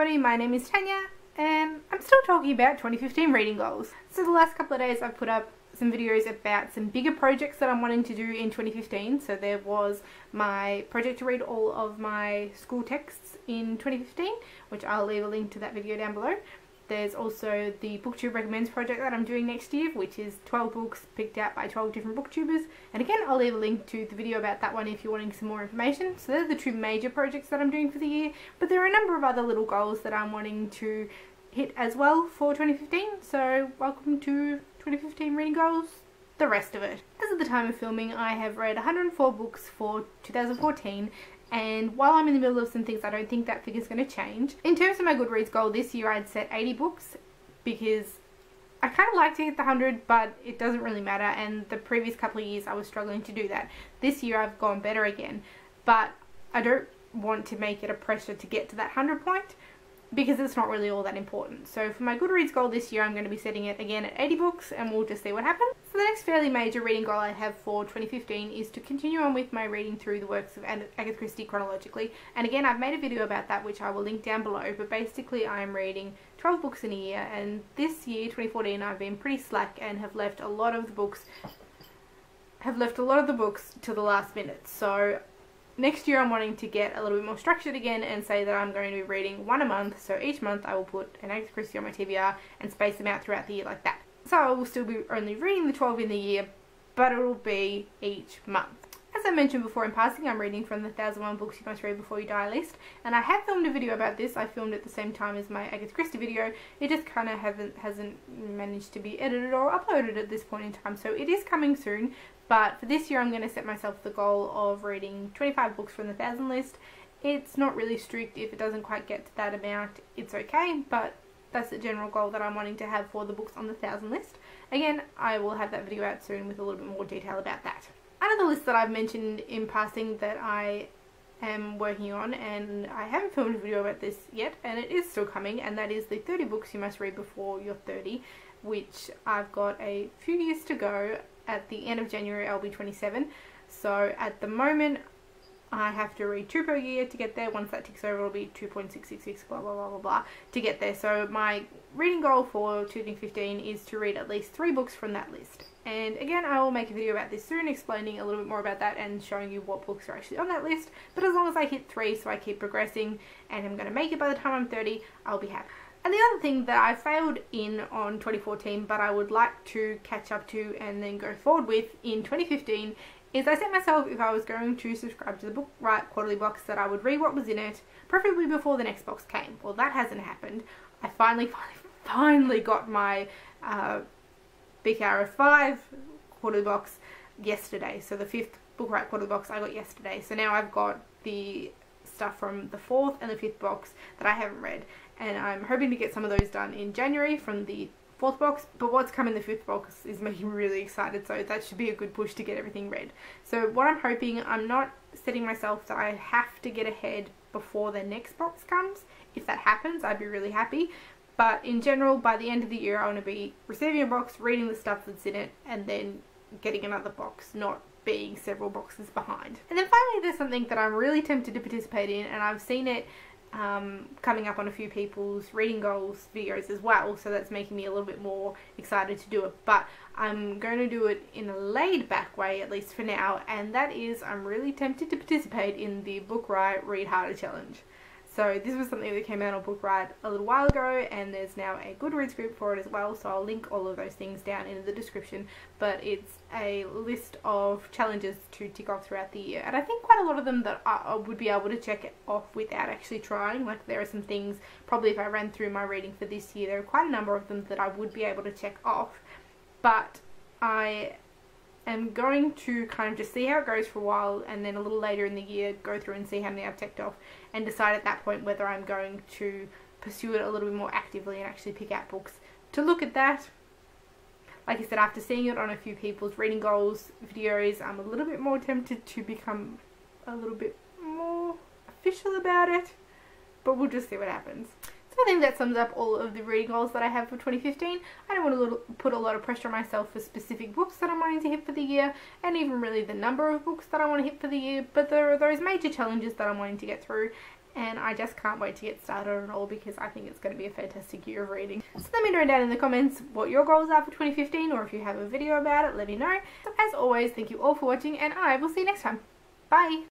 everybody, my name is Tanya and I'm still talking about 2015 reading goals. So the last couple of days I've put up some videos about some bigger projects that I'm wanting to do in 2015. So there was my project to read all of my school texts in 2015, which I'll leave a link to that video down below. There's also the BookTube Recommends project that I'm doing next year, which is 12 books picked out by 12 different booktubers. And again, I'll leave a link to the video about that one if you're wanting some more information. So they're the two major projects that I'm doing for the year. But there are a number of other little goals that I'm wanting to hit as well for 2015. So welcome to 2015 reading goals, the rest of it. As of the time of filming, I have read 104 books for 2014. And while I'm in the middle of some things, I don't think that figure's going to change. In terms of my Goodreads goal this year, I'd set 80 books because I kind of like to hit the 100, but it doesn't really matter. And the previous couple of years, I was struggling to do that. This year, I've gone better again, but I don't want to make it a pressure to get to that 100 point because it's not really all that important. So for my Goodreads goal this year, I'm going to be setting it again at 80 books and we'll just see what happens. So the next fairly major reading goal I have for 2015 is to continue on with my reading through the works of Agatha Christie chronologically. And again, I've made a video about that which I will link down below, but basically I'm reading 12 books in a year, and this year, 2014, I've been pretty slack and have left a lot of the books to the last minute. So next year I'm wanting to get a little bit more structured again and say that I'm going to be reading one a month. So each month I will put an Agatha Christie on my TBR and space them out throughout the year like that. So I will still be only reading the 12 in the year, but it will be each month. As I mentioned before in passing, I'm reading from the 1001 Books You Must Read Before You Die list, and I have filmed a video about this. I filmed it at the same time as my Agatha Christie video. It just kind of hasn't managed to be edited or uploaded at this point in time, so it is coming soon. But for this year, I'm going to set myself the goal of reading 25 books from the 1000 list. It's not really strict. If it doesn't quite get to that amount, it's okay, but that's the general goal that I'm wanting to have for the books on the 1000 list. Again, I will have that video out soon with a little bit more detail about that. Another list that I've mentioned in passing that I am working on, and I haven't filmed a video about this yet, and it is still coming, and that is the 30 books you must read before you're 30, which I've got a few years to go. At the end of January, I'll be 27. So at the moment, I have to read 2 per year to get there. Once that ticks over, it'll be 2.666, blah, blah, blah, blah, blah, to get there. So my reading goal for 2015 is to read at least 3 books from that list. And again, I will make a video about this soon, explaining a little bit more about that and showing you what books are actually on that list. But as long as I hit 3, so I keep progressing, and I'm going to make it by the time I'm 30, I'll be happy. And the other thing that I failed in on 2014, but I would like to catch up to and then go forward with in 2015, is I set myself, if I was going to subscribe to the Book Riot quarterly box, that I would read what was in it, preferably before the next box came. Well, that hasn't happened. I finally got my BKRF5 quarterly box yesterday. So the 5th Book Riot quarterly box I got yesterday. So now I've got the stuff from the 4th and the 5th box that I haven't read, and I'm hoping to get some of those done in January from the 4th box, but what's come in the 5th box is making me really excited, so that should be a good push to get everything read. So what I'm hoping, I'm not setting myself that I have to get ahead before the next box comes. If that happens, I'd be really happy, but in general, by the end of the year, I want to be receiving a box, reading the stuff that's in it, and then getting another box, not being several boxes behind. And then finally, there's something that I'm really tempted to participate in, and I've seen it coming up on a few people's reading goals videos as well, so that's making me a little bit more excited to do it. But I'm going to do it in a laid back way, at least for now, and that is I'm really tempted to participate in the Book Riot Read Harder Challenge. So this was something that came out on Book Riot a little while ago, and there's now a Goodreads group for it as well, so I'll link all of those things down in the description. But it's a list of challenges to tick off throughout the year, and I think quite a lot of them that I would be able to check it off without actually trying. Like, there are some things, probably if I ran through my reading for this year, there are quite a number of them that I would be able to check off, but I am going to kind of just see how it goes for a while, and then a little later in the year go through and see how many I've ticked off, and decide at that point whether I'm going to pursue it a little bit more actively and actually pick out books to look at that. Like I said, after seeing it on a few people's reading goals videos, I'm a little bit more tempted to become a little bit more official about it, but we'll just see what happens. I think that sums up all of the reading goals that I have for 2015. I don't want to put a lot of pressure on myself for specific books that I'm wanting to hit for the year, and even really the number of books that I want to hit for the year, but there are those major challenges that I'm wanting to get through, and I just can't wait to get started on it all because I think it's going to be a fantastic year of reading. So let me know down in the comments what your goals are for 2015, or if you have a video about it, let me know. So as always, thank you all for watching, and I will see you next time. Bye!